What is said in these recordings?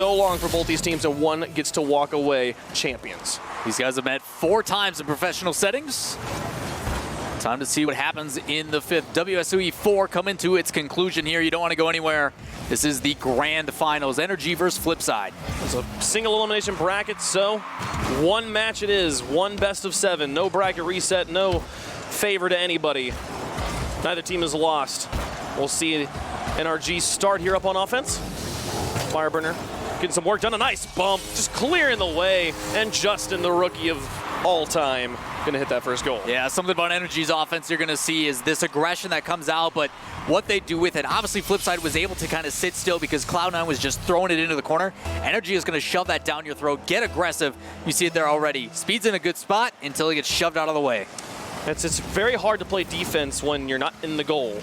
So long for both these teams, and one gets to walk away champions. These guys have met 4 times in professional settings. Time to see what happens in the 5th. WSOE 4 coming to its conclusion here. You don't want to go anywhere. This is the grand finals. NRG versus FlipSid. It's a single elimination bracket, so one match it is. One best of 7. No bracket reset, no favor to anybody. Neither team has lost. We'll see NRG start here up on offense. Fireburner getting some work done. A nice bump, just clearing the way. And Justin, the rookie of all time, gonna hit that first goal. Yeah, something about NRG's offense you're gonna see is this aggression that comes out, but what they do with it. Obviously, FlipSid was able to kind of sit still because Cloud9 was just throwing it into the corner. NRG is gonna shove that down your throat, get aggressive. You see it there already. Speed's in a good spot until he gets shoved out of the way. It's very hard to play defense when you're not in the goal.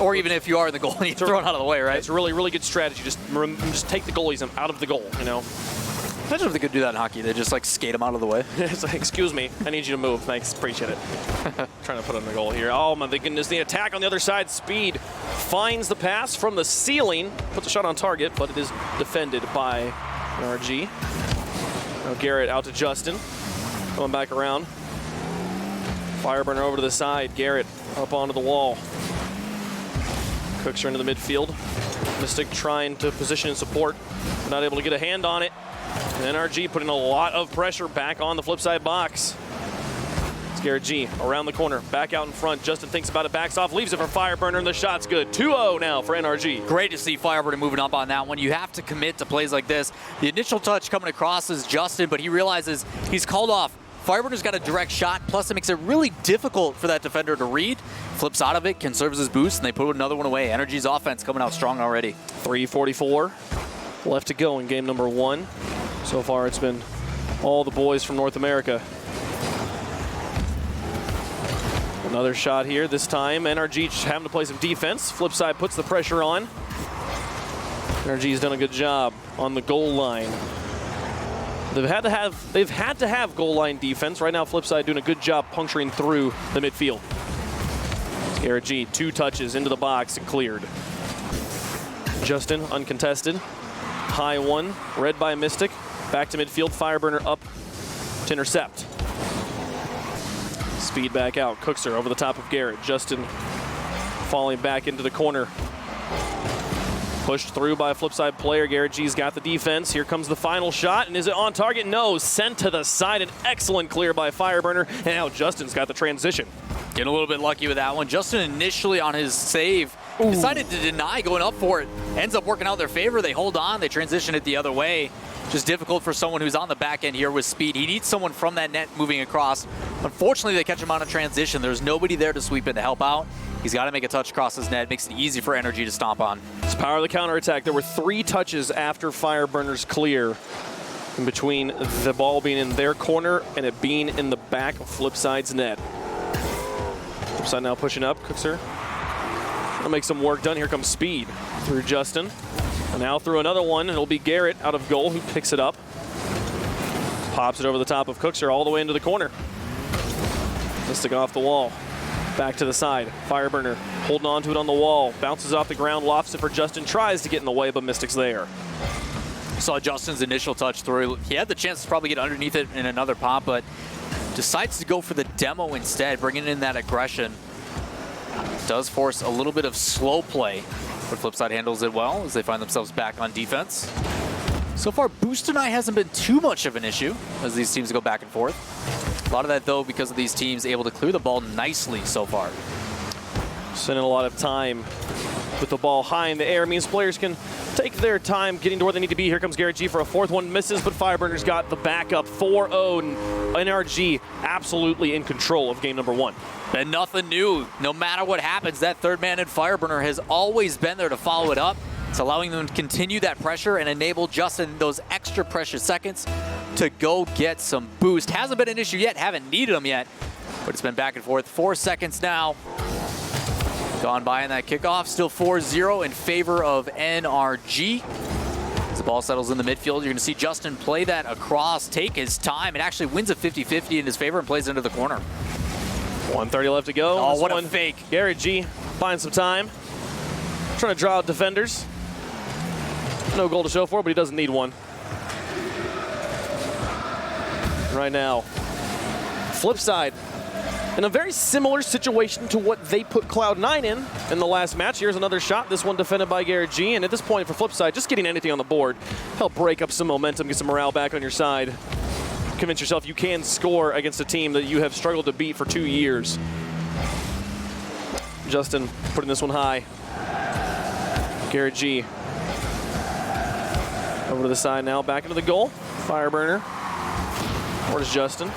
Or even if you are in the goal and you throw it out of the way, right? It's a really, really good strategy. Just take the goalies out of the goal, you know? Imagine if they could do that in hockey. They just like skate them out of the way. It's like, excuse me, I need you to move. Thanks, appreciate it. Trying to put in the goal here. Oh my goodness, the attack on the other side. Speed finds the pass from the ceiling. Puts a shot on target, but it is defended by NRG. Now Garrett out to Justin. Going back around. Fireburner over to the side. Garrett up onto the wall. Cooks her into the midfield. Mystic trying to position and support. Not able to get a hand on it. And NRG putting a lot of pressure back on the FlipSid box. It's Garrett G around the corner, back out in front. Justin thinks about it, backs off, leaves it for Fireburner, and the shot's good. 2-0 now for NRG. Great to see Fireburner moving up on that one. You have to commit to plays like this. The initial touch coming across is Justin, but he realizes he's called off. Fireburner's got a direct shot, plus it makes it really difficult for that defender to read. Flips out of it, conserves his boost, and they put another one away. NRG's offense coming out strong already. 3:44 left to go in game number 1. So far it's been all the boys from North America. Another shot here, this time NRG just having to play some defense. FlipSid puts the pressure on. NRG's done a good job on the goal line. They've had to have goal line defense. Right now, FlipSid doing a good job puncturing through the midfield. Garrett G, 2 touches into the box and cleared. Justin, uncontested. High one, read by Mystic. Back to midfield, Fireburner up to intercept. Speed back out, cooks her over the top of Garrett. Justin falling back into the corner. Pushed through by a FlipSid player. Garrett G's got the defense. Here comes the final shot, and is it on target? No, sent to the side. An excellent clear by Fireburner, and now Justin's got the transition. Getting a little bit lucky with that one. Justin initially on his save decided to deny going up for it. Ends up working out in their favor. They hold on, they transition it the other way. Just difficult for someone who's on the back end here with speed. He needs someone from that net moving across. Unfortunately, they catch him on a transition. There's nobody there to sweep in to help out. He's got to make a touch across his net. Makes it easy for NRG to stomp on. It's power of the counterattack. There were 3 touches after Fireburner's clear in between the ball being in their corner and it being in the back of FlipSid's net. FlipSid now pushing up, cooks her. That'll make some work done. Here comes Speed through Justin. And now through another one, it'll be Garrett out of goal who picks it up. Pops it over the top of Cookser all the way into the corner. Mystic off the wall. Back to the side. Fireburner holding on to it on the wall. Bounces off the ground, lofts it for Justin. Tries to get in the way, but Mystic's there. Saw Justin's initial touch through. He had the chance to probably get underneath it in another pop, but decides to go for the demo instead, bringing in that aggression. Does force a little bit of slow play, but FlipSid handles it well as they find themselves back on defense. So far, boost deny hasn't been too much of an issue as these teams go back and forth. A lot of that, though, because of these teams able to clear the ball nicely so far. Spending a lot of time with the ball high in the air means players can take their time getting to where they need to be. Here comes Garrett G for a 4th one. Misses, but Fireburner's got the backup. 4-0. NRG absolutely in control of game number 1. And nothing new. No matter what happens, that 3rd man in Fireburner has always been there to follow it up. It's allowing them to continue that pressure and enable Justin those extra precious seconds to go get some boost. Hasn't been an issue yet, haven't needed them yet, but it's been back and forth. 4 seconds now. Gone by in that kickoff. Still 4-0 in favor of NRG. As the ball settles in the midfield, you're going to see Justin play that across, take his time, and actually wins a 50-50 in his favor and plays into the corner. 1:30 left to go. Oh, what a fake. Garrett G finds some time. Trying to draw out defenders. No goal to show for it, but he doesn't need one. Right now, FlipSid in a very similar situation to what they put Cloud9 in the last match. Here's another shot, this one defended by Garrett G. And at this point for FlipSid, just getting anything on the board, help break up some momentum, get some morale back on your side. Convince yourself you can score against a team that you have struggled to beat for 2 years. Justin putting this one high. Garrett G. Over to the side now, back into the goal. Fireburner. Where's Justin?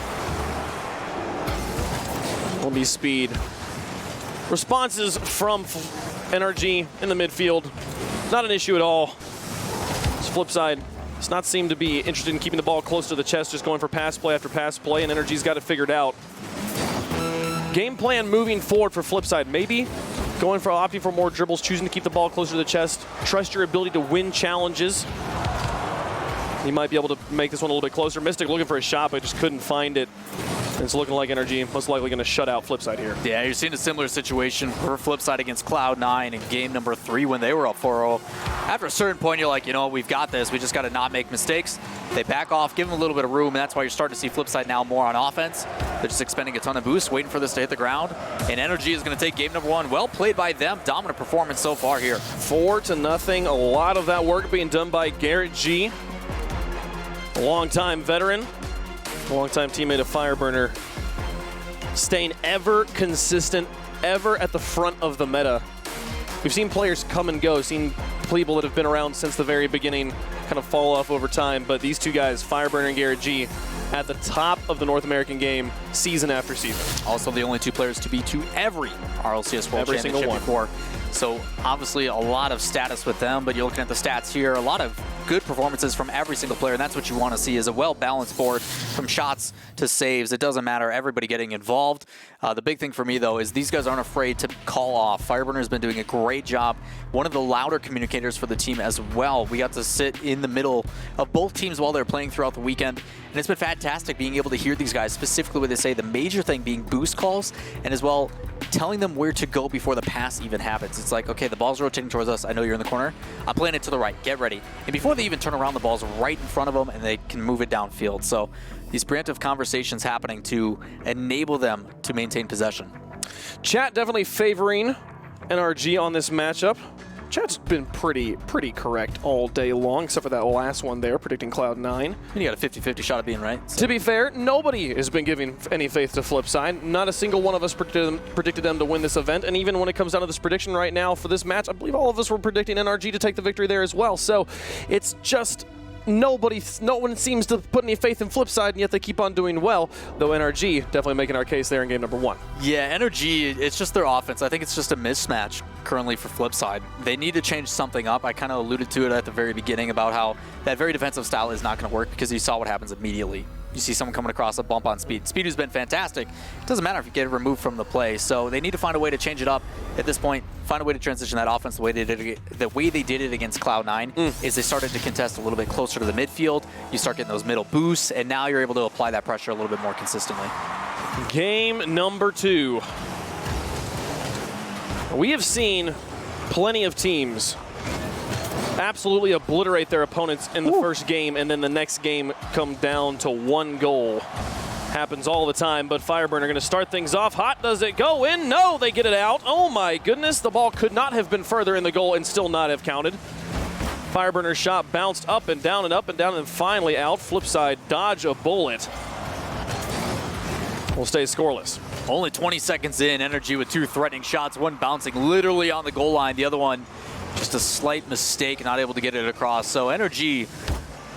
Will be speed. Responses from NRG in the midfield. Not an issue at all. This FlipSid does not seem to be interested in keeping the ball close to the chest, just going for pass play after pass play, and NRG's got it figured out. Game plan moving forward for FlipSid. Maybe opting for more dribbles, choosing to keep the ball closer to the chest. Trust your ability to win challenges. You might be able to make this one a little bit closer. Mystic looking for a shot, but just couldn't find it. And it's looking like NRG most likely going to shut out FlipSid here. Yeah, you're seeing a similar situation for FlipSid against Cloud9 in game number 3 when they were up 4-0. After a certain point, you're like, you know, we've got this. We just got to not make mistakes. They back off, give them a little bit of room, and that's why you're starting to see FlipSid now more on offense. They're just expending a ton of boosts, waiting for this to hit the ground. And NRG is going to take game number 1. Well played by them. Dominant performance so far here. 4-0. A lot of that work being done by Garrett G. A long-time veteran, a long-time teammate of Fireburner, staying ever consistent, ever at the front of the meta. We've seen players come and go, seen people that have been around since the very beginning kind of fall off over time, but these two guys, Fireburner and Garrett G, at the top of the North American game season after season. Also the only 2 players to be to every RLCS World Championship before. So obviously a lot of status with them, but you're looking at the stats here, a lot of good performances from every single player, and that's what you want to see is a well-balanced board from shots to saves. It doesn't matter, everybody getting involved. The big thing for me, though, is these guys aren't afraid to call off. Fireburner has been doing a great job. One of the louder communicators for the team as well. We got to sit in the middle of both teams while they're playing throughout the weekend, and it's been fantastic being able to hear these guys, specifically what they say, the major thing being boost calls, and as well telling them where to go before the pass even happens. It's like, okay, the ball's rotating towards us. I know you're in the corner. I'm playing it to the right. Get ready. And before they even turn around, the ball's right in front of them, and they can move it downfield. So these preemptive conversations happening to enable them to maintain possession. Chat definitely favoring NRG on this matchup. Chat's been pretty correct all day long, except for that last one there, predicting Cloud9. And you got a 50-50 shot of being right. So. To be fair, nobody has been giving any faith to FlipSid. Not a single one of us predicted them to win this event, and even when it comes down to this prediction right now for this match, I believe all of us were predicting NRG to take the victory there as well. So it's just no one seems to put any faith in FlipSid, and yet they keep on doing well, though NRG definitely making our case there in game number 1. Yeah, NRG, it's just their offense. I think it's just a mismatch currently for FlipSid. They need to change something up. I kind of alluded to it at the very beginning about how that very defensive style is not going to work because you saw what happens immediately. You see someone coming across a bump on Speed. Speed has been fantastic. It doesn't matter if you get it removed from the play. So they need to find a way to change it up at this point, find a way to transition that offense the way they did it against Cloud9 is they started to contest a little bit closer to the midfield. You start getting those middle boosts, and now you're able to apply that pressure a little bit more consistently. Game number 2. We have seen plenty of teams absolutely obliterate their opponents in the first game, and then the next game come down to 1 goal. Happens all the time, but Fireburner going to start things off hot. Does it go in? No, they get it out. Oh my goodness, the ball could not have been further in the goal and still not have counted. Fireburner's shot bounced up and down and up and down and finally out. FlipSid dodge a bullet. Will stay scoreless. Only 20 seconds in, NRG with 2 threatening shots, one bouncing literally on the goal line, the other one just a slight mistake, not able to get it across. So NRG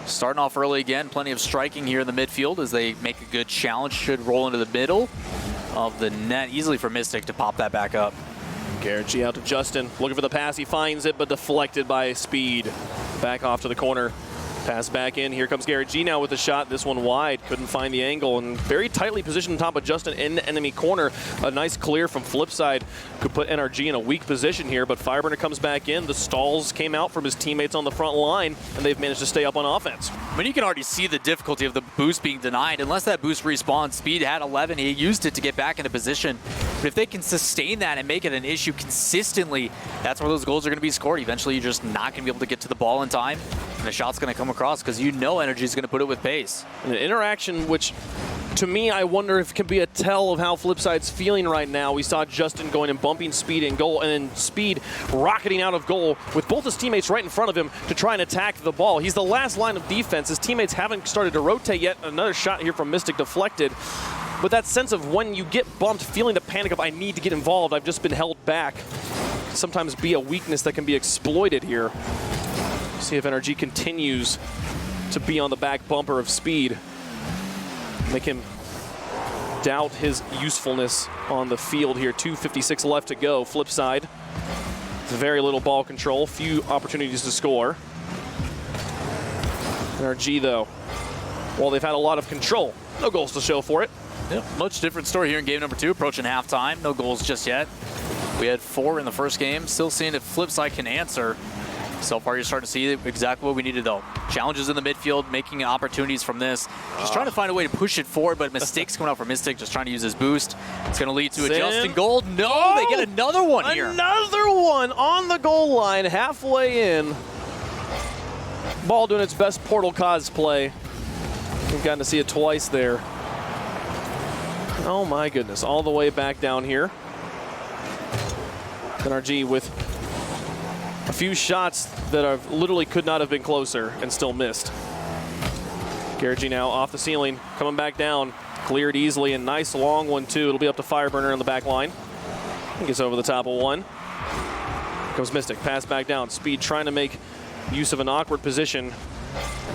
starting off early again, plenty of striking here in the midfield as they make a good challenge, should roll into the middle of the net, easily for Mystic to pop that back up. Garrett G out to Justin, looking for the pass, he finds it, but deflected by Speed. Back off to the corner. Pass back in. Here comes Garrett G now with the shot. This one wide. Couldn't find the angle and very tightly positioned on top of Justin in the enemy corner. A nice clear from FlipSid could put NRG in a weak position here, but Fireburner comes back in. The stalls came out from his teammates on the front line, and they've managed to stay up on offense. I mean, you can already see the difficulty of the boost being denied. Unless that boost respawns, Speed had 11. He used it to get back into position. But if they can sustain that and make it an issue consistently, that's where those goals are going to be scored. Eventually, you're just not going to be able to get to the ball in time, and the shot's going to come across because you know NRG is going to put it with pace. An interaction which, to me, I wonder if it can be a tell of how FlipSide's feeling right now. We saw Justin going and bumping Speed in goal, and then Speed rocketing out of goal with both his teammates right in front of him to try and attack the ball. He's the last line of defense. His teammates haven't started to rotate yet. Another shot here from Mystic deflected. But that sense of when you get bumped, feeling the panic of I need to get involved, I've just been held back, can sometimes be a weakness that can be exploited here. See if NRG continues to be on the back bumper of Speed. Make him doubt his usefulness on the field here. 2:56 left to go. FlipSide, very little ball control, few opportunities to score. NRG, though, while they've had a lot of control, no goals to show for it. Yeah, much different story here in game number 2, approaching halftime. No goals just yet. We had 4 in the first game. Still seeing if FlipSide can answer. So far, you're starting to see exactly what we needed, though. Challenges in the midfield, making opportunities from this. Just trying to find a way to push it forward, but mistakes coming out for Mystic, just trying to use his boost. It's going to lead to a Justin goal. No, they get another one here. Another one on the goal line, halfway in. Ball doing its best Portal cosplay. We've gotten to see it twice there. Oh my goodness, all the way back down here. NRG with a few shots that are literally could not have been closer and still missed. Garrett now off the ceiling, coming back down, cleared easily, and nice long one too. It'll be up to Fireburner on the back line. He gets over the top of one. Comes Mystic, pass back down. Speed trying to make use of an awkward position.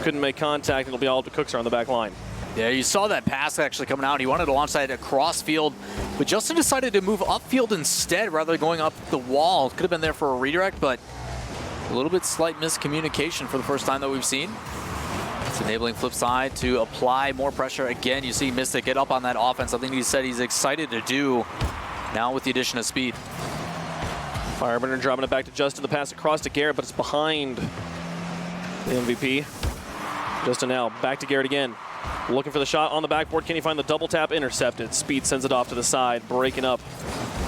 Couldn't make contact, and it'll be all up to Cookser on the back line. Yeah, you saw that pass actually coming out. He wanted to launch that across field, but Justin decided to move upfield instead rather than going up the wall. Could have been there for a redirect, but a little bit slight miscommunication for the first time that we've seen. It's enabling FlipSide to apply more pressure. Again, you see Mystic get up on that offense. Something he said he's excited to do now with the addition of speed. Fireburner dropping it back to Justin. The pass across to Garrett, but it's behind the MVP. Justin now back to Garrett again. Looking for the shot on the backboard. Can he find the double tap? Intercepted. Speed sends it off to the side, breaking up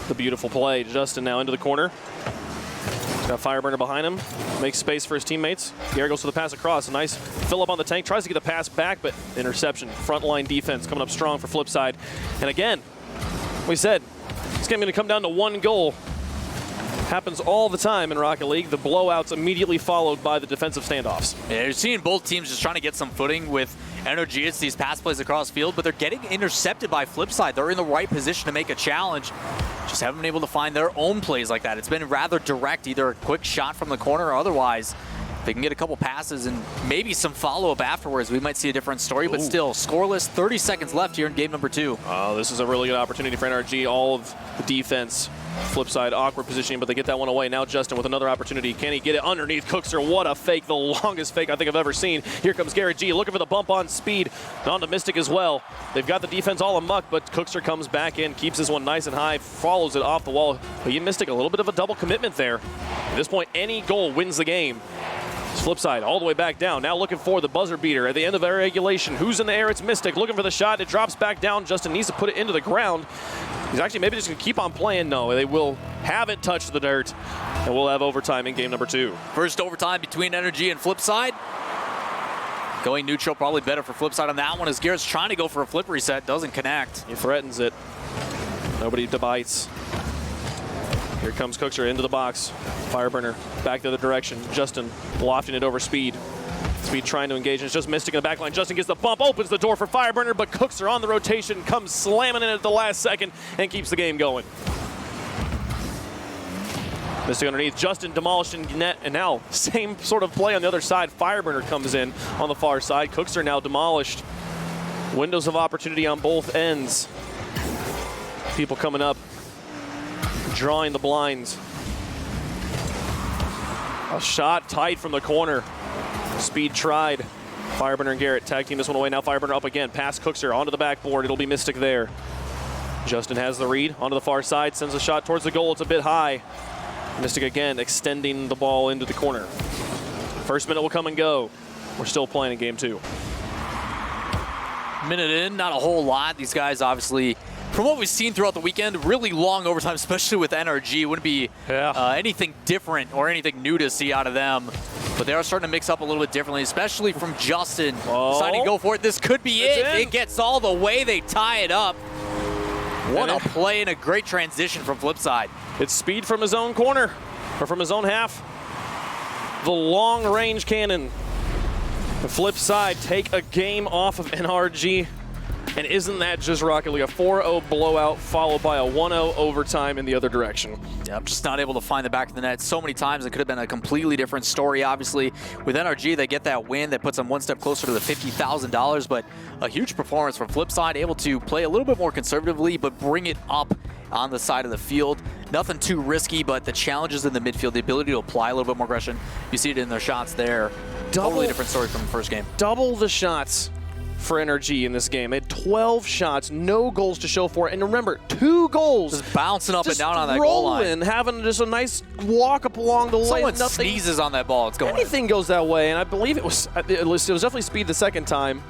the beautiful play. Justin now into the corner. He's got Fireburner behind him. Makes space for his teammates. Garrett goes for the pass across. A nice fill up on the tank. Tries to get the pass back, but interception. Frontline defense coming up strong for FlipSide. And again, we said it's going to come down to one goal. Happens all the time in Rocket League. The blowouts immediately followed by the defensive standoffs. Yeah, you're seeing both teams just trying to get some footing with NRG. It's these pass plays across field, but they're getting intercepted by FlipSide. They're in the right position to make a challenge. Just haven't been able to find their own plays like that. It's been rather direct, either a quick shot from the corner or otherwise. If they can get a couple passes and maybe some follow-up afterwards, we might see a different story, but still, scoreless, 30 seconds left here in game number 2. Oh, this is a really good opportunity for NRG. All of the defense, FlipSide, awkward positioning, but they get that one away. Now Justin with another opportunity. Can he get it underneath Cookser? What a fake, the longest fake I think I've ever seen. Here comes Garrett G looking for the bump on speed. On to Mystic as well. They've got the defense all amuck, but Cookser comes back in, keeps this one nice and high, follows it off the wall. But you Mystic a little bit of a double commitment there. At this point, any goal wins the game. FlipSide all the way back down. Now looking for the buzzer beater at the end of our regulation. Who's in the air? It's Mystic looking for the shot. It drops back down. Justin needs to put it into the ground. He's actually maybe just going to keep on playing. No, they will have it touch the dirt, and we'll have overtime in game number 2. First overtime between NRG and FlipSide. Going neutral, probably better for FlipSide on that one as Garrett's trying to go for a flip reset. Doesn't connect. He threatens it. Nobody bites. Here comes Cookser into the box. Fireburner back the other direction. Justin lofting it over Speed. Speed trying to engage, and it's just Mystic in the back line. Justin gets the bump, opens the door for Fireburner, but Cookser on the rotation, comes slamming in at the last second, and keeps the game going. Mystic underneath, Justin demolishing net, and now same sort of play on the other side. Fireburner comes in on the far side. Cookser now demolished. Windows of opportunity on both ends. People coming up, drawing the blinds. A shot tight from the corner. Speed tried. Fireburner and Garrett tag team this one away. Now Fireburner up again. Pass Cookser onto the backboard. It'll be Mystic there. Justin has the read onto the far side. Sends a shot towards the goal. It's a bit high. Mystic again extending the ball into the corner. First minute will come and go. We're still playing in game 2. Minute in, not a whole lot. These guys obviously From what we've seen throughout the weekend, really long overtime, especially with NRG. Wouldn't be anything different or anything new to see out of them. But they are starting to mix up a little bit differently, especially from Justin. Deciding to go for it. This could be it. It gets all the way. They tie it up. What a play and a great transition from FlipSid. It's Speed from his own corner, or from his own half. The long-range cannon. The FlipSid take a game off of NRG. And isn't that just Rocket League? A 4-0 blowout followed by a 1-0 overtime in the other direction. Yeah, I'm just not able to find the back of the net so many times. It could have been a completely different story, obviously. With NRG, they get that win that puts them one step closer to the $50,000, but a huge performance from FlipSid, able to play a little bit more conservatively, but bring it up on the side of the field. Nothing too risky, but the challenges in the midfield, the ability to apply a little bit more aggression. You see it in their shots there. Totally different story from the first game. Double the shots for NRG in this game. They had 12 shots, no goals to show for it. And remember, 2 goals. Just bouncing up and down on that goal line. Having just a nice walk up along the line. Someone sneezes on that ball, it's going. Anything goes that way, and I believe it was definitely Speed the second time.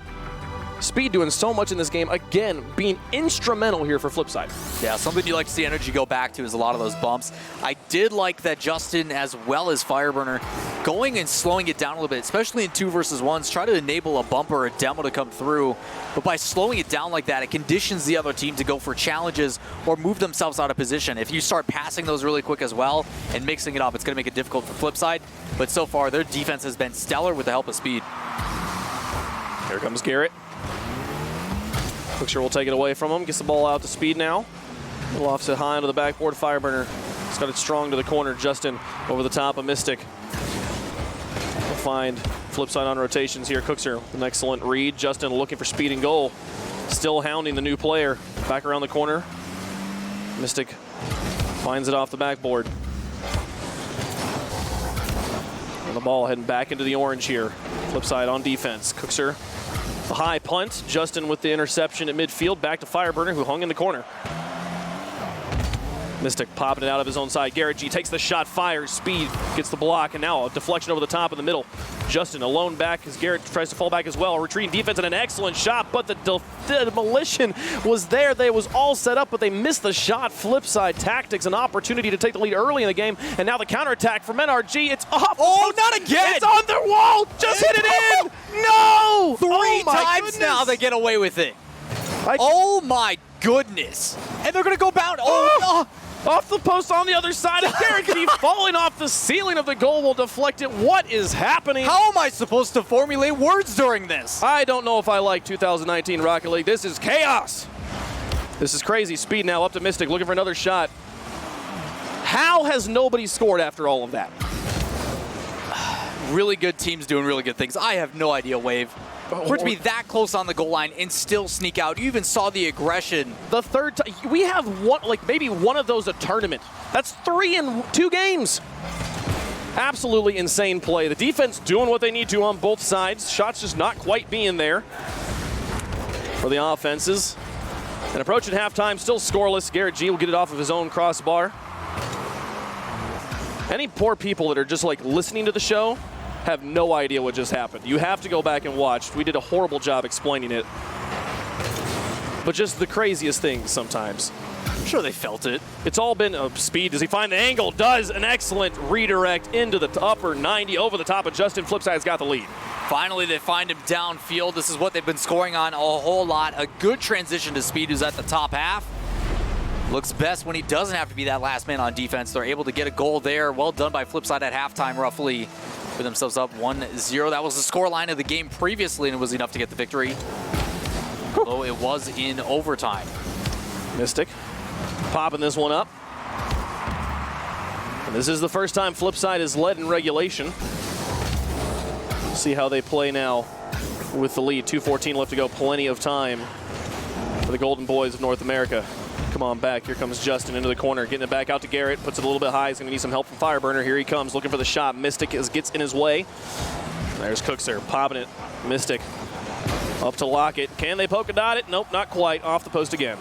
Speed doing so much in this game, again, being instrumental here for FlipSid. Yeah, something you like to see NRG go back to is a lot of those bumps. I did like that Justin, as well as Fireburner, going and slowing it down a little bit, especially in 2 versus 1s, try to enable a bump or a demo to come through. But by slowing it down like that, it conditions the other team to go for challenges or move themselves out of position. If you start passing those really quick as well and mixing it up, it's going to make it difficult for FlipSid. But so far, their defense has been stellar with the help of Speed. Here comes Garrett. Quicksure will take it away from him. Gets the ball out to Speed now. Little offset high onto the backboard. Fireburner. It's got it strong to the corner. Justin over the top of Mystic. We'll find FlipSid on rotations here. Cookser with an excellent read. Justin looking for Speed and goal. Still hounding the new player. Back around the corner. Mystic finds it off the backboard. And the ball heading back into the orange here. FlipSid on defense. Cookser. The high punt. Justin with the interception at midfield. Back to Fireburner, who hung in the corner. Mystic popping it out of his own side. Garrett G takes the shot, fires. Speed gets the block, and now a deflection over the top in the middle. Justin alone back as Garrett tries to fall back as well. Retreating defense and an excellent shot, but the demolition was there. They was all set up, but they missed the shot. FlipSid tactics, an opportunity to take the lead early in the game, and now the counterattack from NRG. It's off. Oh, not again! It's on their wall. Just hit it in. No! 3 times now they get away with it. Oh my goodness! And they're gonna go bound. Oh! Off the post on the other side, and Garrett G falling off the ceiling of the goal will deflect it. What is happening? How am I supposed to formulate words during this? I don't know if I like 2019 Rocket League. This is chaos. This is crazy. Speed now up to Mystic, looking for another shot. How has nobody scored after all of that? Really good teams doing really good things. I have no idea, Wave. For it to be that close on the goal line and still sneak out. You even saw the aggression. The third time. We have one, like maybe one of those a tournament. That's 3 in 2 games. Absolutely insane play. The defense doing what they need to on both sides. Shots just not quite being there for the offenses. And approaching halftime, still scoreless. Garrett G will get it off of his own crossbar. Any poor people that are just like listening to the show have no idea what just happened. You have to go back and watch. We did a horrible job explaining it. But just the craziest things sometimes. I'm sure they felt it. It's all been Speed. Does he find the angle? Does. An excellent redirect into the upper 90 over the top of Justin. FlipSid's got the lead. Finally, they find him downfield. This is what they've been scoring on a whole lot. A good transition to Speed, who's at the top half. Looks best when he doesn't have to be that last man on defense. They're able to get a goal there. Well done by FlipSid at halftime, roughly. Put themselves up 1-0. That was the scoreline of the game previously, and it was enough to get the victory. Although it was in overtime. Mystic popping this one up. And this is the first time FlipSid has led in regulation. See how they play now with the lead. 2:14 left to go. Plenty of time for the Golden Boys of North America. Come on back. Here comes Justin into the corner. Getting it back out to Garrett. Puts it a little bit high. He's going to need some help from Fireburner. Here he comes looking for the shot. Mystic gets in his way. There's Cookser popping it. Mystic up to Lockett. Can they polka dot it? Nope, not quite. Off the post again.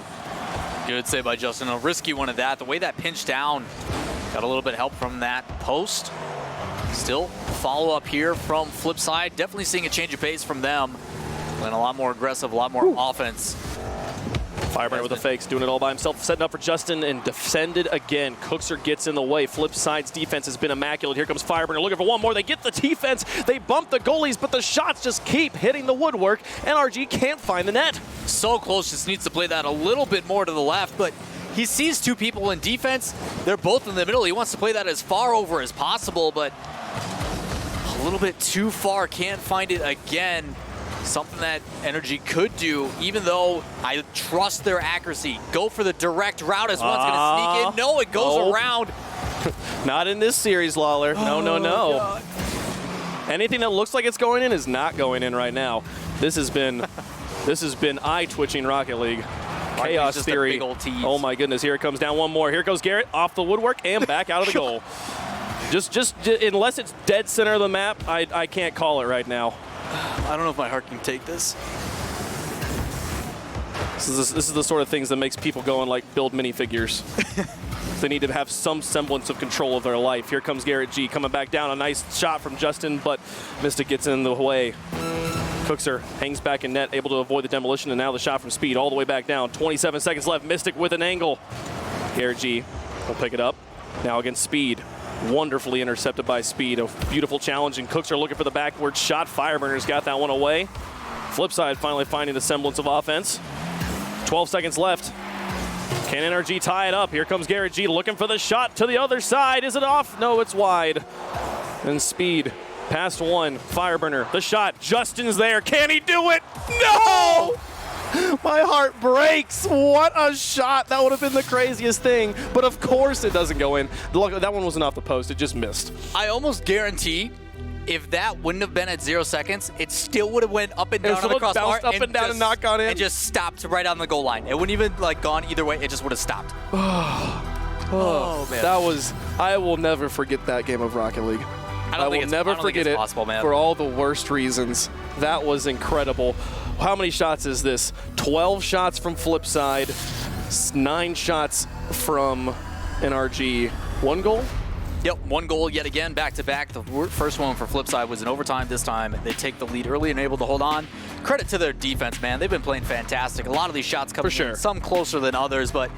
Good save by Justin. A risky one of that. The way that pinched down, got a little bit of help from that post. Still follow up here from FlipSid. Definitely seeing a change of pace from them. And a lot more aggressive, a lot more offense. Fireburner with the fakes, doing it all by himself, setting up for Justin and defended again. Cookser gets in the way. FlipSide's defense has been immaculate. Here comes Fireburner looking for one more. They get the defense. They bump the goalies, but the shots just keep hitting the woodwork. NRG can't find the net. So close, just needs to play that a little bit more to the left, but he sees two people in defense. They're both in the middle. He wants to play that as far over as possible, but a little bit too far. Can't find it again. Something that NRG could do, even though I trust their accuracy. Go for the direct route as one's going to sneak in. No, it goes around. Not in this series, Lawler. No, no, no. God. Anything that looks like it's going in is not going in right now. This has been eye-twitching Rocket League. Chaos just Theory. a big old tease. Oh my goodness, here it comes down one more. Here goes Garrett off the woodwork and back out of the goal. Just unless it's dead center of the map, I can't call it right now. I don't know if my heart can take this. This is the sort of things that makes people go and like build minifigures. They need to have some semblance of control of their life. Here comes Garrett G coming back down. A nice shot from Justin, but Mystic gets in the way. Cookser hangs back in net, able to avoid the demolition, and now the shot from Speed all the way back down. 27 seconds left. Mystic with an angle. Garrett G will pick it up. Now against Speed. Wonderfully intercepted by Speed. A beautiful challenge, and Cookser looking for the backward shot. Fireburner's got that one away. FlipSide finally finding the semblance of offense. 12 seconds left. Can NRG tie it up? Here comes Garrett G looking for the shot to the other side. Is it off? No, it's wide. And Speed past one. Fireburner, the shot. Justin's there. Can he do it? No! My heart breaks. What a shot. That would have been the craziest thing. But of course it doesn't go in. That one wasn't off the post. It just missed. I almost guarantee if that wouldn't have been at 0 seconds, it still would have went up and down on the crossbar. Bounced up and down and not gone in. And just stopped right on the goal line. It wouldn't even like gone either way. It just would have stopped. Oh, man. That was, I will never forget that game of Rocket League. I will never forget it for all the worst reasons. That was incredible. How many shots is this? 12 shots from FlipSide, 9 shots from NRG. 1 goal? Yep, 1 goal yet again, back-to-back. The first one for FlipSide was in overtime. This time they take the lead early and able to hold on. Credit to their defense, man. They've been playing fantastic. A lot of these shots coming in, some closer than others, but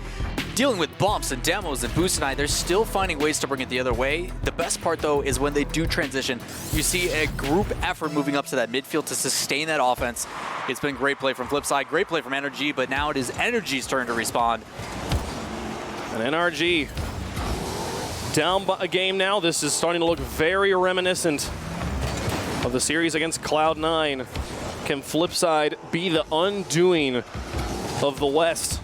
dealing with bumps and demos and boost tonight, they're still finding ways to bring it the other way. The best part, though, is when they do transition, you see a group effort moving up to that midfield to sustain that offense. It's been great play from FlipSide, great play from NRG, but now it is NRG's turn to respond. And NRG down a game now. This is starting to look very reminiscent of the series against Cloud9. Can FlipSide be the undoing of the West?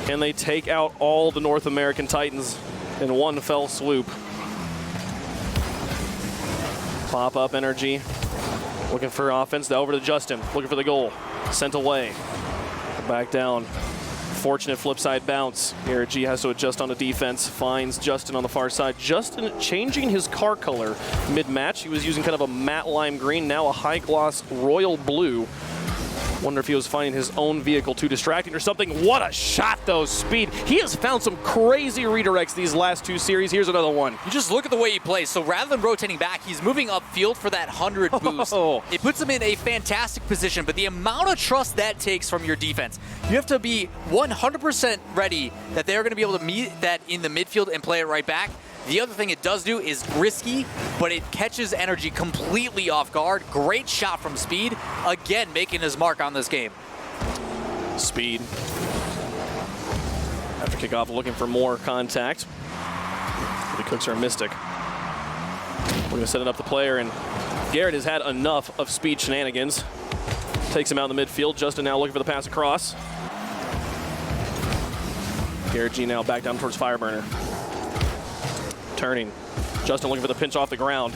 Can they take out all the North American Titans in one fell swoop? Pop up NRG. Looking for offense. Now over to Justin. Looking for the goal. Sent away. Back down. Fortunate FlipSide bounce. ARIA has to adjust on the defense. Finds Justin on the far side. Justin changing his car color mid-match. He was using kind of a matte lime green, now a high gloss royal blue. Wonder if he was finding his own vehicle too distracting or something. What a shot, though, Speed. He has found some crazy redirects these last 2 series. Here's another one. You just look at the way he plays. So rather than rotating back, he's moving upfield for that 100 boost. It puts him in a fantastic position, but the amount of trust that takes from your defense, you have to be 100% ready that they're going to be able to meet that in the midfield and play it right back. The other thing it does do is risky, but it catches NRG completely off guard. Great shot from Speed, again making his mark on this game. Speed. After kickoff, looking for more contact. The Cooks are Mystic. We're going to set it up the player, and Garrett has had enough of Speed shenanigans. Takes him out in the midfield. Justin now looking for the pass across. Garrett G now back down towards Fireburner. Turning. Justin looking for the pinch off the ground.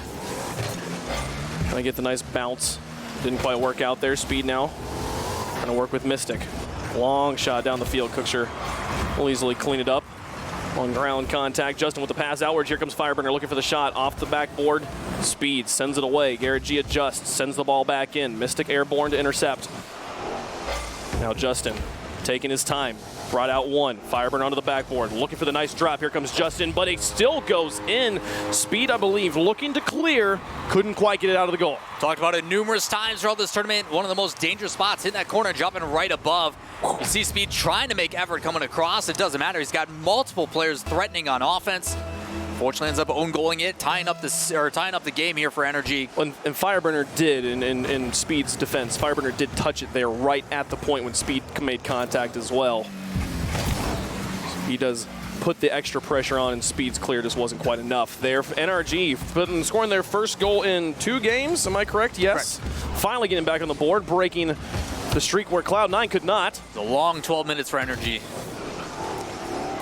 Trying to get the nice bounce. Didn't quite work out there. Speed now. Trying to work with Mystic. Long shot down the field. Cookser will easily clean it up. On ground contact. Justin with the pass outwards. Here comes Fireburner looking for the shot off the backboard. Speed sends it away. Garrett G adjusts. Sends the ball back in. Mystic airborne to intercept. Now Justin taking his time. Brought out one. Fireburner onto the backboard. Looking for the nice drop. Here comes Justin, but it still goes in. Speed, I believe, looking to clear. Couldn't quite get it out of the goal. Talked about it numerous times throughout this tournament. One of the most dangerous spots in that corner, jumping right above. You see Speed trying to make effort coming across. It doesn't matter. He's got multiple players threatening on offense. Fortunately, ends up own-goaling it, tying up the game here for NRG. And Fireburner did, in Speed's defense, Fireburner did touch it there right at the point when Speed made contact as well. He does put the extra pressure on, and Speed's clear just wasn't quite enough. There, NRG scoring their first goal in 2 games. Am I correct? Yes. Correct. Finally getting back on the board, breaking the streak where Cloud9 could not. It's a long 12 minutes for NRG.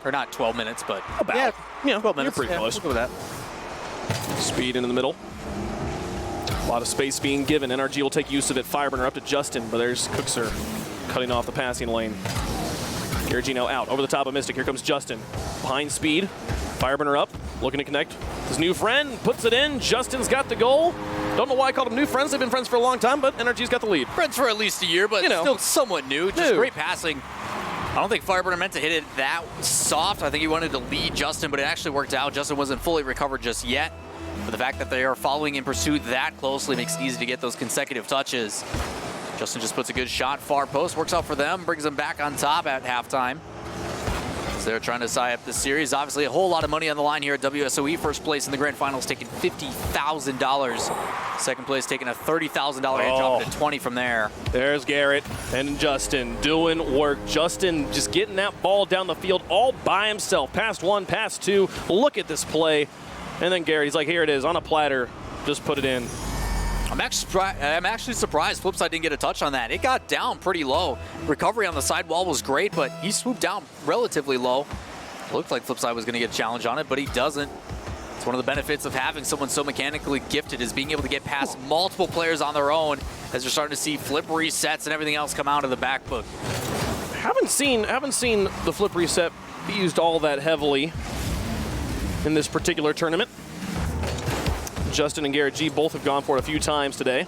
Or not 12 minutes, but about. Yeah, 12 minutes. You're pretty close. We'll go with that. Speed in the middle. A lot of space being given. NRG will take use of it. Fireburner up to Justin, but there's Cookser cutting off the passing lane. Garagino out, over the top of Mystic. Here comes Justin. Behind Speed. Fireburner up, looking to connect. His new friend puts it in. Justin's got the goal. Don't know why I called them new friends. They've been friends for a long time, but NRG's got the lead. Friends for at least a year, but still somewhat new. Just great passing. I don't think Fireburner meant to hit it that soft. I think he wanted to lead Justin, but it actually worked out. Justin wasn't fully recovered just yet. But the fact that they are following in pursuit that closely makes it easy to get those consecutive touches. Justin just puts a good shot, far post, works out for them, brings them back on top at halftime. So they're trying to tie up this series. Obviously, a whole lot of money on the line here at WSOE. First place in the grand finals, taking $50,000. Second place taking a $30,000 hit, dropping to 20 from there. There's Garrett and Justin doing work. Justin just getting that ball down the field all by himself. Past 1, past 2. Look at this play. And then Garrett, he's like, here it is on a platter. Just put it in. I'm actually surprised FlipSid didn't get a touch on that. It got down pretty low. Recovery on the sidewall was great, but he swooped down relatively low. Looked like FlipSid was going to get a challenge on it, but he doesn't. It's one of the benefits of having someone so mechanically gifted, is being able to get past multiple players on their own, as you're starting to see flip resets and everything else come out of the back book. Haven't seen the flip reset be used all that heavily in this particular tournament. Justin and Garrett G both have gone for it a few times today.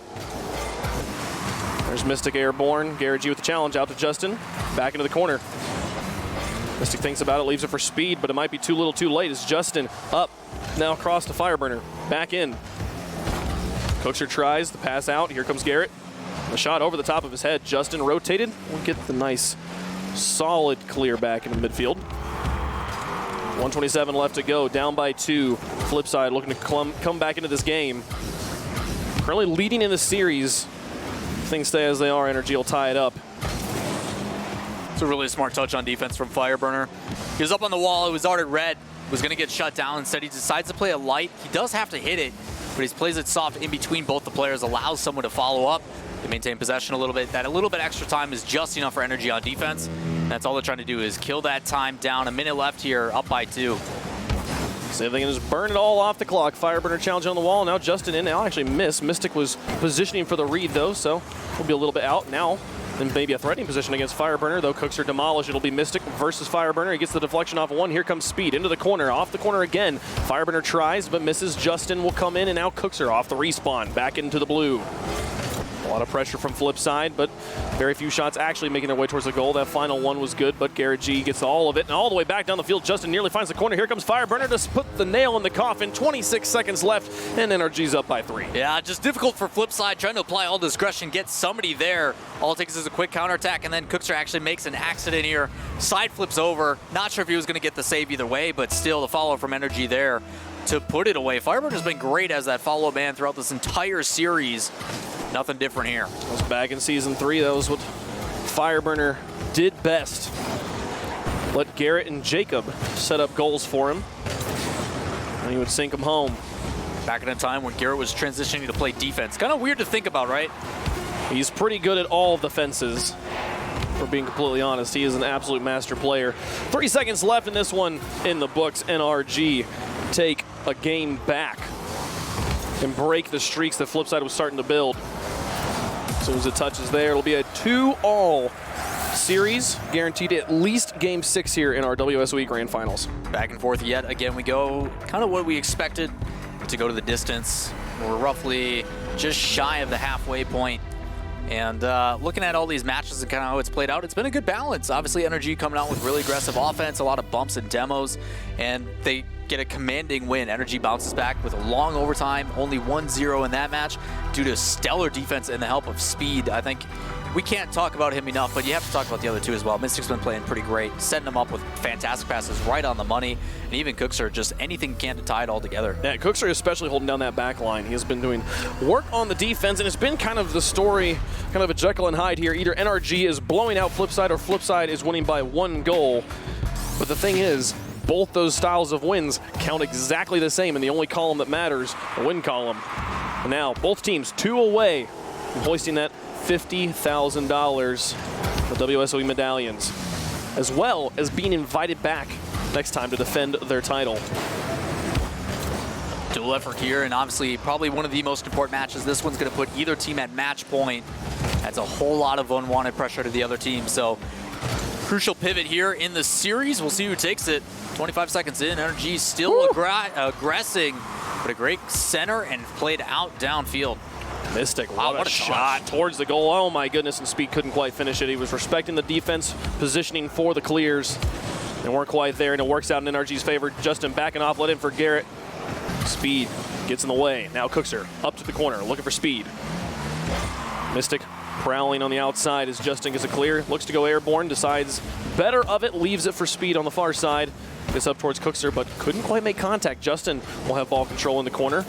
There's Mystic airborne. Garrett G with the challenge out to Justin. Back into the corner. Mystic thinks about it, leaves it for Speed, but it might be too little too late. It's Justin up, now across to Fireburner. Back in. Cookser tries the pass out. Here comes Garrett. The shot over the top of his head. Justin rotated. We'll get the nice, solid clear back in the midfield. 127 left to go, down by 2. FlipSid looking to come back into this game. Currently leading in the series. If things stay as they are, NRG will tie it up. It's a really smart touch on defense from Fireburner. He was up on the wall, it was already red, was going to get shut down. Instead, he decides to play it light. He does have to hit it, but he plays it soft in between both the players, allows someone to follow up. They maintain possession a little bit. That a little bit extra time is just enough for NRG on defense. That's all they're trying to do, is kill that time down. A minute left here, up by 2. See if they can just burn it all off the clock. Fireburner challenge on the wall. Now Justin in. Now actually missed. Mystic was positioning for the read, though, so we'll be a little bit out now. Then maybe a threatening position against Fireburner, though. Cookser demolished. It'll be Mystic versus Fireburner. He gets the deflection off of one. Here comes Speed into the corner. Off the corner again. Fireburner tries, but misses. Justin will come in, and now Cookser off the respawn. Back into the blue. A lot of pressure from FlipSid, but very few shots actually making their way towards the goal. That final one was good, but Garrett G gets all of it, and all the way back down the field. Justin nearly finds the corner. Here comes Fireburner to put the nail in the coffin. 26 seconds left, and NRG's up by 3. Yeah, just difficult for FlipSid, trying to apply all discretion, get somebody there. All it takes is a quick counterattack, and then Cookser actually makes an accident here. Side flips over. Not sure if he was going to get the save either way, but still the follow-up from NRG there to put it away. Fireburner's been great as that follow-up man throughout this entire series. Nothing different here. That was back in Season 3. That was what Fireburner did best. Let Garrett and Jacob set up goals for him, and he would sink them home. Back in a time when Garrett was transitioning to play defense. Kind of weird to think about, right? He's pretty good at all of the fences, for being completely honest. He is an absolute master player. 3 seconds left in this one in the books. NRG take a game back and break the streaks that FlipSid was starting to build. As soon as it touches there, it'll be a 2-all series, guaranteed at least Game 6 here in our WSOE Grand Finals. Back and forth yet again we go. Kind of what we expected to go to the distance. We're roughly just shy of the halfway point. And looking at all these matches and kind of how it's played out, it's been a good balance. Obviously, NRG coming out with really aggressive offense, a lot of bumps and demos, and they get a commanding win. NRG bounces back with a long overtime, only 1-0 in that match due to stellar defense and the help of Speed. I think we can't talk about him enough, but you have to talk about the other two as well. Mystic's been playing pretty great, setting them up with fantastic passes right on the money, and even Cookser, just anything can to tie it all together. Yeah, Cookser especially holding down that back line. He has been doing work on the defense, and it's been kind of the story, kind of a Jekyll and Hyde here. Either NRG is blowing out FlipSid or FlipSid is winning by 1 goal. But the thing is, both those styles of wins count exactly the same, and the only column that matters, the win column. And now, both teams 2 away from hoisting that $50,000 for WSOE medallions, as well as being invited back next time to defend their title. Dual effort here, and obviously probably one of the most important matches. This one's going to put either team at match point. That's a whole lot of unwanted pressure to the other team. So crucial pivot here in the series. We'll see who takes it. 25 seconds in, NRG still aggressing, but a great center and played out downfield. Mystic, wow, what a shot towards the goal. Oh my goodness, and Speed couldn't quite finish it. He was respecting the defense, positioning for the clears, and weren't quite there, and it works out in NRG's favor. Justin backing off, let in for Garrett. Speed gets in the way. Now Cookser up to the corner, looking for Speed. Mystic prowling on the outside as Justin gets a clear. Looks to go airborne, decides better of it, leaves it for Speed on the far side. Gets up towards Cookser, but couldn't quite make contact. Justin will have ball control in the corner.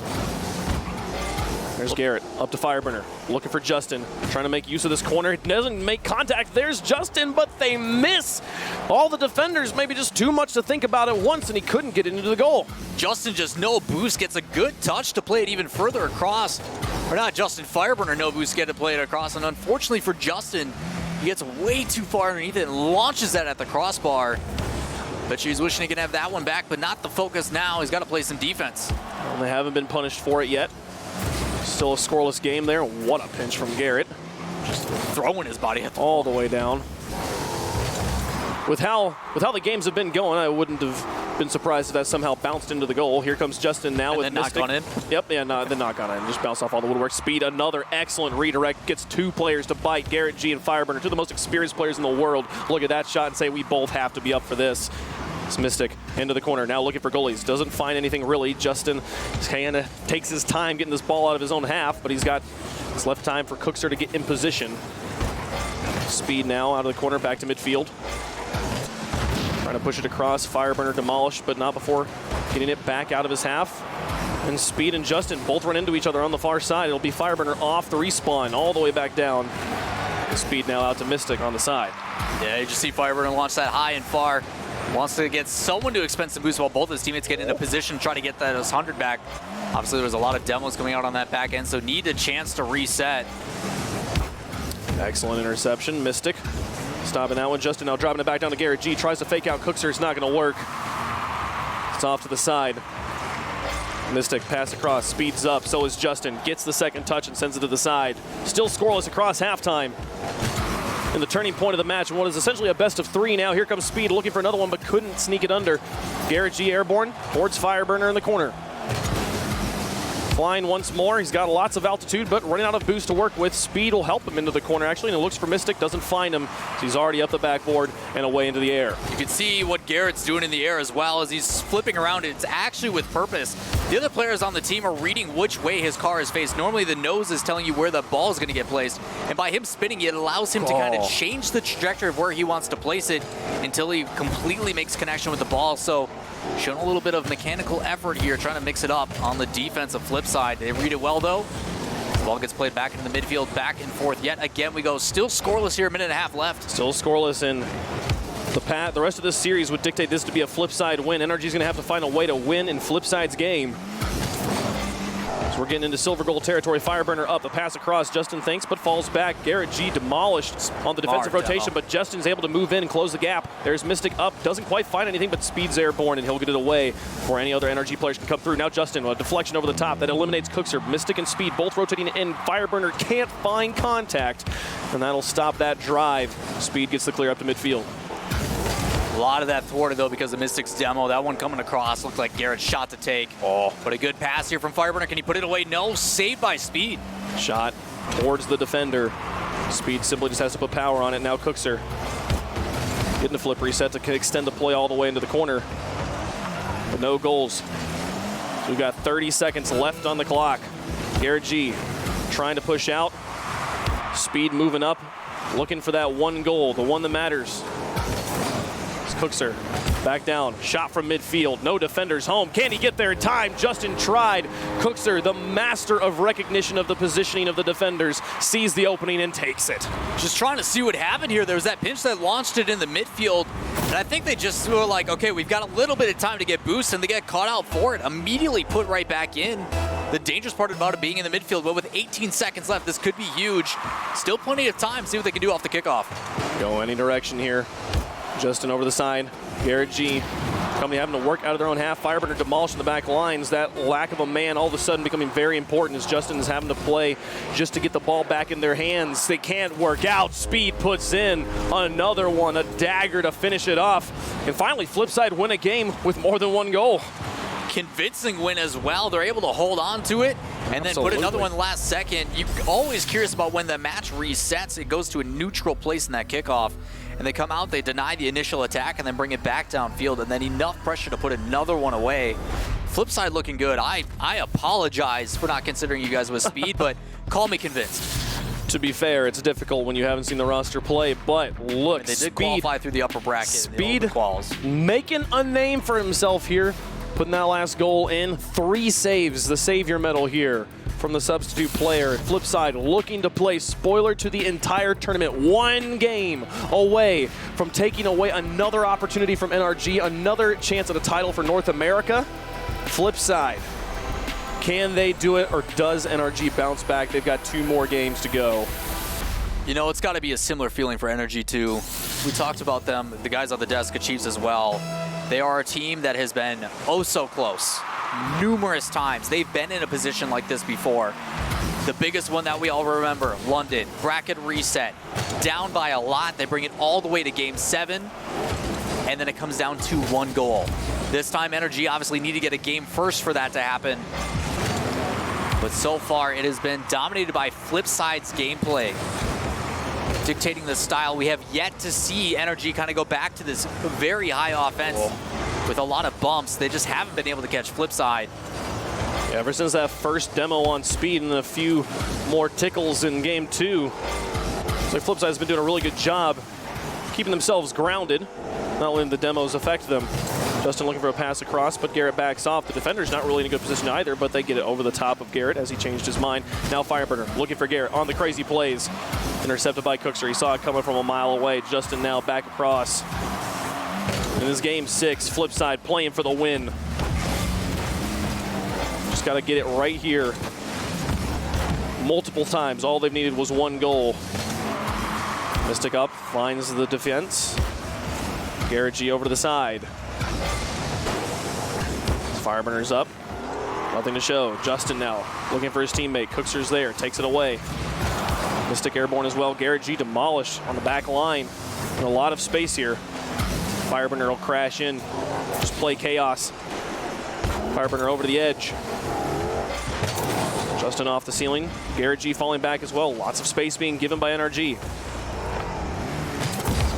There's Garrett, up to Fireburner, looking for Justin, trying to make use of this corner. It doesn't make contact. There's Justin, but they miss. All the defenders, maybe just too much to think about at once, and he couldn't get into the goal. Justin just no boost, gets a good touch to play it even further across. Or not Justin, Fireburner no boost, get to play it across, and unfortunately for Justin, he gets way too far underneath it and launches that at the crossbar. But she's wishing he could have that one back, but not the focus now. He's got to play some defense. Well, they haven't been punished for it yet. Still a scoreless game there. What a pinch from Garrett. Just throwing his body at the all the way down. With how the games have been going, I wouldn't have been surprised if that somehow bounced into the goal. Here comes Justin now with Mystic. Not gone in? Yep, yeah, then not gone in. Just bounced off all the woodwork. Speed, another excellent redirect. Gets 2 players to bite. Garrett G and Fireburner, 2 of the most experienced players in the world. Look at that shot and say we both have to be up for this. It's Mystic into the corner, now looking for goalies. Doesn't find anything really. Justin kind of takes his time getting this ball out of his own half, but he's got his left time for Cookser to get in position. Speed now out of the corner, back to midfield. Trying to push it across. Fireburner demolished, but not before getting it back out of his half. And Speed and Justin both run into each other on the far side. It'll be Fireburner off the respawn, all the way back down. Speed now out to Mystic on the side. Yeah, you just see Fireburner launch that high and far. Wants to get someone to expend some boost while both his teammates get into position, try to get that 100 back. Obviously, there was a lot of demos coming out on that back end, so need a chance to reset. Excellent interception. Mystic stopping that one. Justin now dropping it back down to Garrett G. Tries to fake out Cookser. It's not going to work. It's off to the side. Mystic pass across, speeds up. So is Justin. Gets the second touch and sends it to the side. Still scoreless across halftime. In the turning point of the match, and what is essentially a best of 3 now. Here comes Speed looking for another one, but couldn't sneak it under. Garrett G airborne towards Fireburner in the corner. Flying once more. He's got lots of altitude, but running out of boost to work with. Speed will help him into the corner, actually, and it looks for Mystic. Doesn't find him. So he's already up the backboard and away into the air. You can see what Garrett's doing in the air as well as he's flipping around. It's actually with purpose. The other players on the team are reading which way his car is faced. Normally, the nose is telling you where the ball is going to get placed. And by him spinning, it allows him to kind of change the trajectory of where he wants to place it until he completely makes connection with the ball. So showing a little bit of mechanical effort here, trying to mix it up on the defensive flip side. They read it well, though. The ball gets played back into the midfield, back and forth. Yet again, we go still scoreless here, 1.5 minutes left. Still scoreless, and the rest of this series would dictate this to be a FlipSid win. NRG's going to have to find a way to win in FlipSid's game. So we're getting into silver gold territory. Fireburner up, the pass across. Justin thinks, but falls back. Garrett G demolished on the defensive rotation, but Justin's able to move in and close the gap. There's Mystic up, doesn't quite find anything, but Speed's airborne, and he'll get it away before any other NRG players can come through. Now Justin, a deflection over the top that eliminates Cookser. Mystic and Speed both rotating in. Fireburner can't find contact, and that'll stop that drive. Speed gets the clear up to midfield. A lot of that thwarted, though, because of Mystic's demo. That one coming across looked like Garrett's shot to take. Oh, but a good pass here from Fireburner. Can he put it away? No, saved by Speed. Shot towards the defender. Speed simply just has to put power on it. Now Cookser getting the flip reset to extend the play all the way into the corner. But no goals. So we've got 30 seconds left on the clock. Garrett G trying to push out. Speed moving up, looking for that one goal, the one that matters. It's Cookser back down, shot from midfield, no defenders home. Can he get there in time? Justin tried. Cookser, the master of recognition of the positioning of the defenders, sees the opening and takes it. Just trying to see what happened here. There was that pinch that launched it in the midfield, and I think they just were like, okay, we've got a little bit of time to get boost, and they get caught out for it. Immediately put right back in. The dangerous part about it being in the midfield, but with 18 seconds left, this could be huge. Still plenty of time. See what they can do off the kickoff. Go any direction here. Justin over the side. Garrett G company having to work out of their own half. Fireburner demolishing the back lines. That lack of a man all of a sudden becoming very important as Justin is having to play just to get the ball back in their hands. They can't work out. Speed puts in another one, a dagger to finish it off. And finally, FlipSid win a game with more than one goal. Convincing win as well. They're able to hold on to it and then put another one last second. You're always curious about when the match resets. It goes to a neutral place in that kickoff. And they come out, they deny the initial attack, and then bring it back downfield, and then enough pressure to put another one away. FlipSid looking good. I apologize for not considering you guys with speed, but call me convinced. To be fair, it's difficult when you haven't seen the roster play, but look, and they did qualify through the upper bracket. Speed making a name for himself here, putting that last goal in. 3 saves, the savior medal here from the substitute player. FlipSid looking to play spoiler to the entire tournament. 1 game away from taking away another opportunity from NRG, another chance at a title for North America. FlipSid, can they do it, or does NRG bounce back? They've got 2 more games to go. You know, it's got to be a similar feeling for NRG too. We talked about them, the guys on the desk, Chiefs as well. They are a team that has been oh so close numerous times. They've been in a position like this before. The biggest one that we all remember, London, bracket reset, down by a lot. They bring it all the way to game 7, and then it comes down to 1 goal. This time, NRG obviously need to get a game first for that to happen. But so far, it has been dominated by FlipSid's gameplay, dictating the style. We have yet to see NRG kind of go back to this very high offense with a lot of bumps. They just haven't been able to catch FlipSid. Yeah, ever since that first demo on speed and a few more tickles in game 2, so FlipSid's been doing a really good job keeping themselves grounded, not letting the demos affect them. Justin looking for a pass across, but Garrett backs off. The defender's not really in a good position either, but they get it over the top of Garrett as he changed his mind. Now Fireburner looking for Garrett on the crazy plays. Intercepted by Cookser. He saw it coming from a mile away. Justin now back across. In this game 6, FlipSid playing for the win. Just got to get it right here. Multiple times. All they've needed was 1 goal. Mystic up, finds the defense. Garrett G over to the side. Fireburner's up. Nothing to show. Justin now looking for his teammate. Cookser's there. Takes it away. Mystic airborne as well. Garrett G demolished on the back line. And a lot of space here. Fireburner will crash in. Just play chaos. Fireburner over to the edge. Justin off the ceiling. Garrett G falling back as well. Lots of space being given by NRG.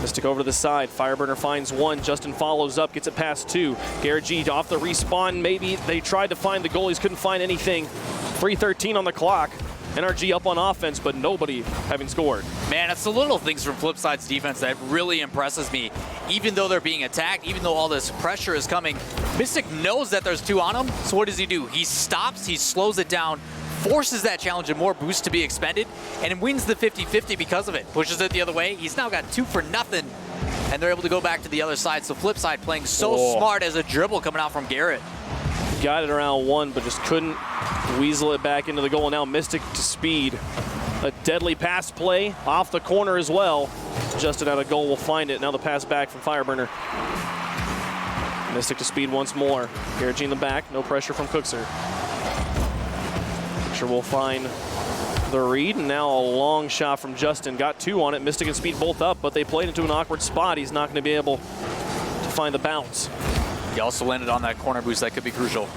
Mystic over to the side. Fireburner finds 1. Justin follows up, gets it past 2. Garrett G off the respawn. Maybe they tried to find the goalies, couldn't find anything. 3:13 on the clock. NRG up on offense, but nobody having scored. Man, it's the little things from FlipSid's defense that really impresses me. Even though they're being attacked, even though all this pressure is coming, Mystic knows that there's 2 on him, so what does he do? He stops, he slows it down, forces that challenge and more boost to be expended, and wins the 50-50 because of it. Pushes it the other way. He's now got 2 for nothing, and they're able to go back to the other side. So FlipSid playing so smart as a dribble coming out from Garrett. Got it around 1, but just couldn't weasel it back into the goal. Now Mystic to speed. A deadly pass play off the corner as well. Justin out of goal will find it. Now the pass back from Fireburner. Mystic to speed once more. Garrett G in the back. No pressure from Cookser. Cookser will find the read. And now a long shot from Justin. Got 2 on it. Mystic and speed both up, but they played into an awkward spot. He's not going to be able to find the bounce. He also landed on that corner boost. That could be crucial.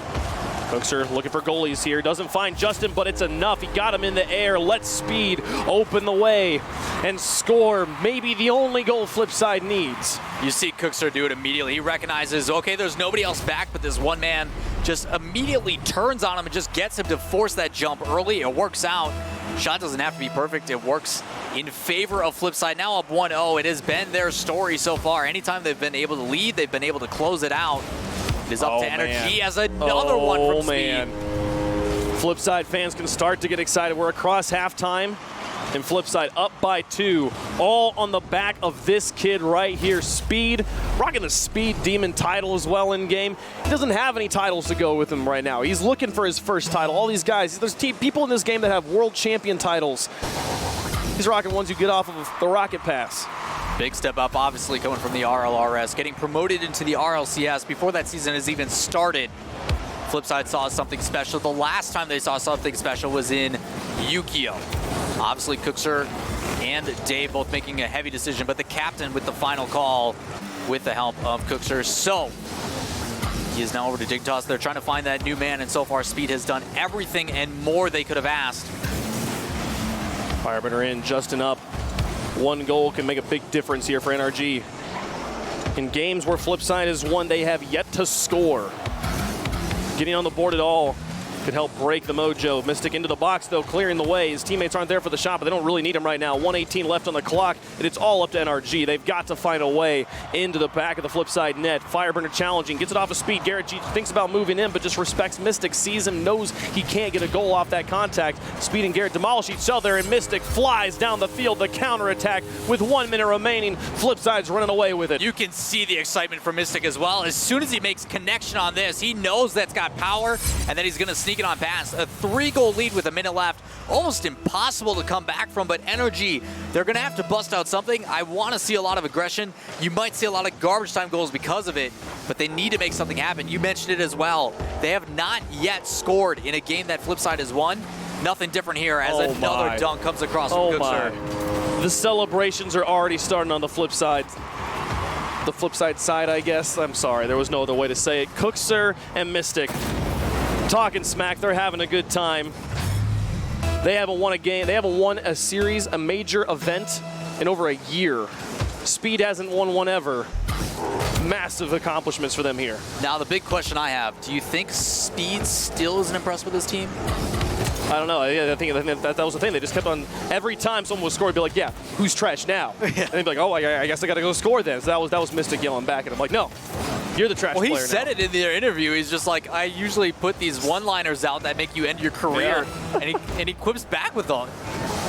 Cookser looking for goalies here. Doesn't find Justin, but it's enough. He got him in the air. Let's speed open the way. and score maybe the only goal FlipSid needs. You see Cookster do it immediately. He recognizes, okay, there's nobody else back, but this one man just immediately turns on him and just gets him to force that jump early. It works out. Shot doesn't have to be perfect. It works in favor of FlipSid. Now up 1-0. It has been their story so far. Anytime they've been able to lead, they've been able to close it out. It is up to NRG as another one from Speed. FlipSid fans can start to get excited. We're across halftime, and FlipSid up by 2, all on the back of this kid right here, Speed, rocking the Speed Demon title as well in game. He doesn't have any titles to go with him right now. He's looking for his first title. All these guys, there's people in this game that have world champion titles. He's rocking ones you get off of the Rocket Pass. Big step up, obviously, coming from the RLRS, getting promoted into the RLCS before that season has even started. FlipSid saw something special. The last time they saw something special was in Yukio. Obviously, Cookser and Dave both making a heavy decision, but the captain with the final call with the help of Cookser. So, he is now over to Digtoss. They're trying to find that new man, and so far, Speed has done everything and more they could have asked. Firebender in, Justin up. One goal can make a big difference here for NRG. In games where FlipSid has won, they have yet to score. Getting on the board at all could help break the mojo. Mystic into the box, though, clearing the way. His teammates aren't there for the shot, but they don't really need him right now. 1:18 left on the clock, and it's all up to NRG. They've got to find a way into the back of the FlipSid net. Fireburner challenging, gets it off of Speed. Garrett G thinks about moving in, but just respects Mystic, sees him, knows he can't get a goal off that contact. Speed and Garrett demolish each other, and Mystic flies down the field. The counterattack with 1 minute remaining. FlipSid's running away with it. You can see the excitement from Mystic as well. As soon as he makes connection on this, he knows that's got power, and then he's going to sneak it on past. A 3-goal lead with a minute left. Almost impossible to come back from, but NRG, they're going to have to bust out something. I want to see a lot of aggression. You might see a lot of garbage time goals because of it, but they need to make something happen. You mentioned it as well. They have not yet scored in a game that FlipSid has won. Nothing different here as another dunk comes across from Cookser. The celebrations are already starting on the FlipSid. The FlipSid side, I guess. I'm sorry, there was no other way to say it. Cookser and Mystic talking smack. They're having a good time. They haven't won a game. They haven't won a series, a major event in over a year. Speed hasn't won one ever. Massive accomplishments for them here. Now the big question I have, do you think Speed still isn't impressed with his team? I don't know. I think that was the thing. They just kept on, every time someone would score, they'd be like, yeah, who's trash now? And they'd be like, oh, I guess I got to go score then. So that was Mystic yelling back, and I'm like, no, you're the trash player now. Well, he said it in their interview. He's just like, I usually put these one-liners out that make you end your career. Yeah. and he quips back with them.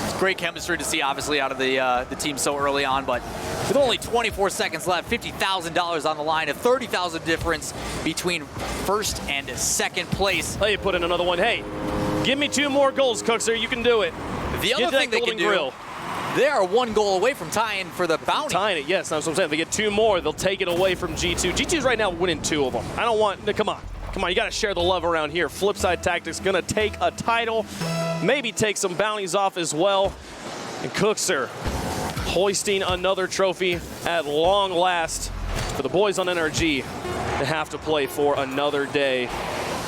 It's great chemistry to see, obviously, out of the team so early on, but with only 24 seconds left, $50,000 on the line, a $30,000 difference between first and second place. They put in another one. Hey, give me 2 more goals, Cookser. You can do it. The other thing they can do, they are 1 goal away from tying for the bounty. Tying it, yes. That's what I'm saying. If they get 2 more, they'll take it away from G2. G2's right now winning 2 of them. I don't want, come on. Come on, you got to share the love around here. FlipSid Tactics going to take a title, maybe take some bounties off as well. And Cookser hoisting another trophy at long last for the boys on NRG. They have to play for another day.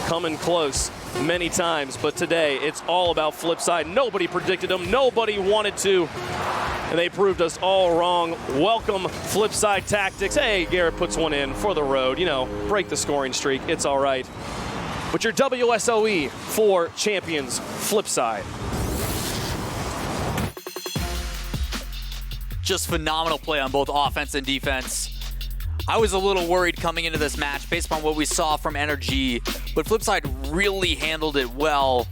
Coming close many times, but today it's all about FlipSid. Nobody predicted them, nobody wanted to, and they proved us all wrong. Welcome, FlipSid Tactics. Hey, Garrett puts one in for the road. You know, break the scoring streak, it's all right. But your WSOE for champions, FlipSid. Just phenomenal play on both offense and defense. I was a little worried coming into this match based upon what we saw from NRG, but FlipSid really handled it well.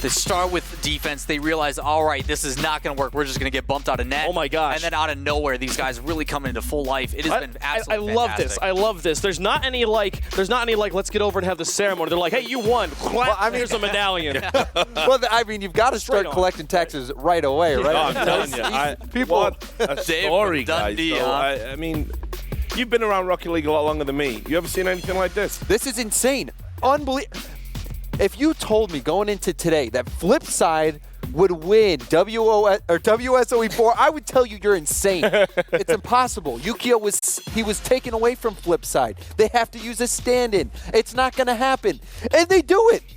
They start with defense. They realize, all right, this is not going to work. We're just going to get bumped out of net. Oh my gosh. And then out of nowhere, these guys really come into full life. It has been absolutely I love this. I love this. There's not any like, let's get over and have the ceremony. They're like, hey, you won. Well, I mean, here's a medallion. Well, I mean, you've got to start collecting taxes right away, right? Oh, I'm telling you, people want a story, guys. I mean, you've been around Rocket League a lot longer than me. You ever seen anything like this? This is insane. Unbelievable. If you told me going into today that FlipSid would win WSOE 4, I would tell you you're insane. It's impossible. Yukio was taken away from FlipSid. They have to use a stand-in. It's not going to happen. And they do it.